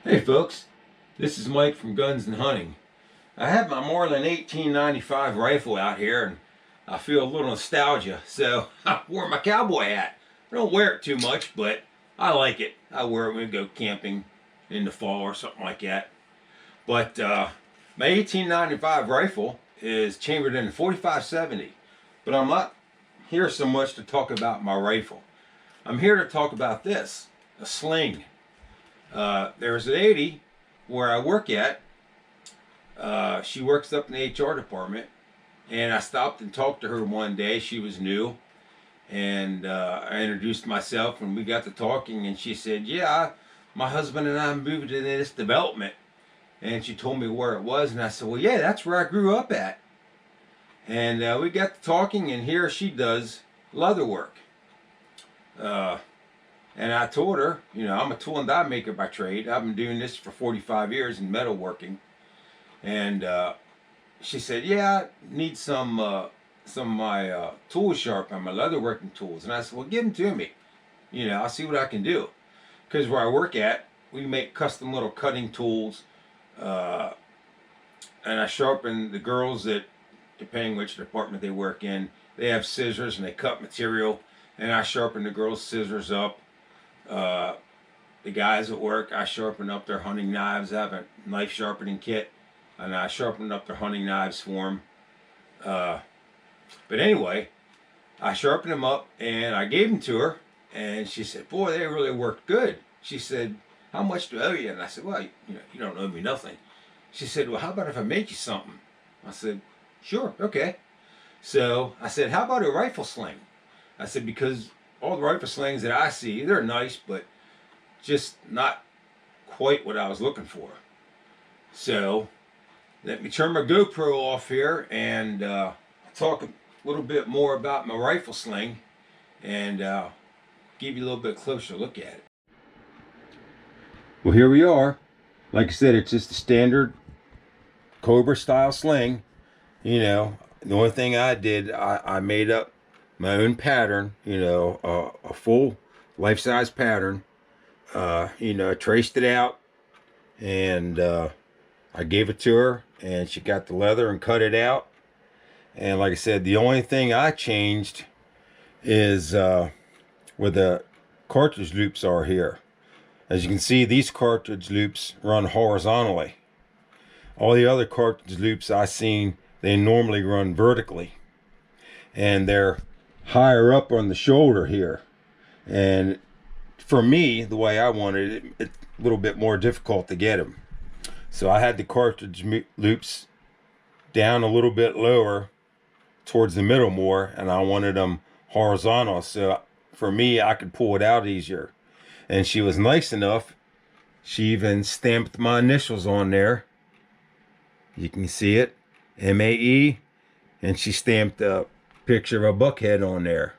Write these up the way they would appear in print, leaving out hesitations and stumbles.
Hey folks, this is Mike from Guns and Hunting. I have my Marlin 1895 rifle out here and I feel a little nostalgia, so I wore my cowboy hat. I don't wear it too much, but I like it. I wear it when we go camping in the fall or something like that. But my 1895 rifle is chambered in a 45-70, but I'm not here so much to talk about my rifle. I'm here to talk about this, a sling. There's a lady where I work at. She works up in the HR department, and I stopped and talked to her one day. She was new, and I introduced myself, and we got to talking. And she said, "Yeah, my husband and I moved to this development," and she told me where it was, and I said, "Well, yeah, that's where I grew up at." And we got to talking, and here she does leather work. Uh, And I told her, I'm a tool and die maker by trade. I've been doing this for 45 years in metalworking. And she said, "Yeah, I need some of my tools sharpened, my leatherworking tools." And I said, "Well, give them to me. I'll see what I can do." Because where I work at, we make custom little cutting tools. Uh, and I sharpen the girls that, depending which department they work in, they have scissors and they cut material. And I sharpen the girls' scissors up. Uh, the guys at work, I sharpen up their hunting knives. I have a knife sharpening kit, and I sharpen up their hunting knives for them. But anyway, I sharpened them up, and I gave them to her, and she said, "Boy, they really worked good." She said, "How much do I owe you?" And I said, "Well, you don't owe me nothing." She said, "Well, how about if I make you something?" I said, "Sure, okay." So I said, "How about a rifle sling?" I said, because all the rifle slings that I see, they're nice, but just not quite what I was looking for. So let me turn my GoPro off here and talk a little bit more about my rifle sling and give you a little bit closer look at it. Well, here we are. Like I said, it's just a standard Cobra style sling. The only thing I did, I made up my own pattern, a full life-size pattern. Traced it out, and I gave it to her, and she got the leather and cut it out. And like I said, the only thing I changed is where the cartridge loops are here. As you can see, these cartridge loops run horizontally. All the other cartridge loops I've seen, they normally run vertically. And they're higher up on the shoulder here. And for me, the way I wanted it, it's a little bit more difficult to get them. So I had the cartridge loops down a little bit lower towards the middle more, and I wanted them horizontal. So for me, I could pull it out easier. And she was nice enough. She even stamped my initials on there. You can see it, MAE, and she stamped a picture of a buck head on there.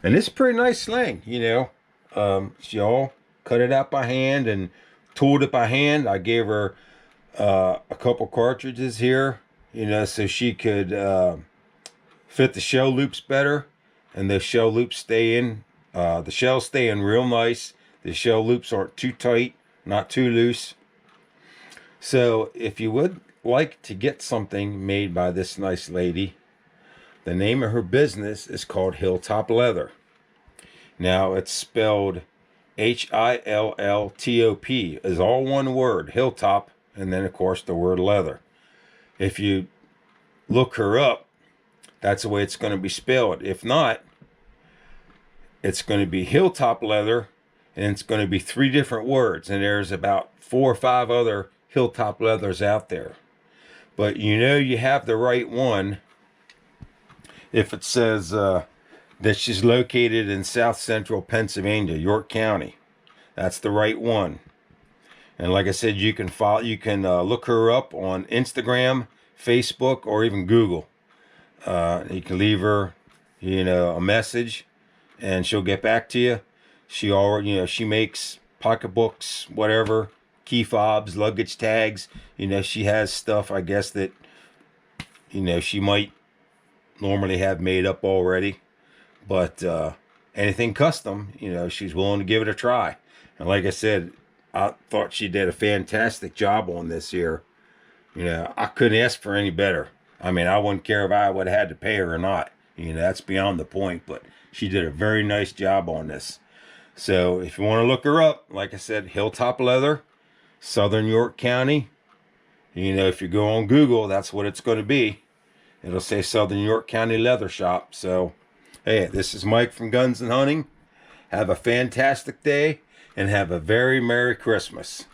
And it's a pretty nice sling, She all cut it out by hand and tooled it by hand. I gave her a couple cartridges here, so she could fit the shell loops better. And the shell loops stay in. The shells stay in real nice. The shell loops aren't too tight, not too loose. So if you would like to get something made by this nice lady, the name of her business is called Hilltop Leather. Now it's spelled HILLTOP, is all one word, Hilltop, and then of course the word leather. If you look her up, that's the way it's going to be spelled. If not, it's going to be Hilltop Leather, and it's going to be 3 different words, and there's about 4 or 5 other Hilltop Leathers out there. But you have the right one if it says that she's located in South Central Pennsylvania, York County. That's the right one. And like I said, you can look her up on Instagram, Facebook, or even Google. You can leave her, a message, and she'll get back to you. She makes pocketbooks, whatever, key fobs, luggage tags. She has stuff, I guess, that, she might normally have made up already. But anything custom, she's willing to give it a try. And like I said, I thought she did a fantastic job on this here. You know, I couldn't ask for any better. I mean, I wouldn't care if I would have had to pay her or not. You know, that's beyond the point, but she did a very nice job on this. So if you want to look her up, like I said, Hilltop Leather, Southern York County. You know, if you go on Google, that's what it's going to be. It'll say Southern York County Leather Shop. So, hey, this is Mike from Guns and Hunting. Have a fantastic day and have a very Merry Christmas.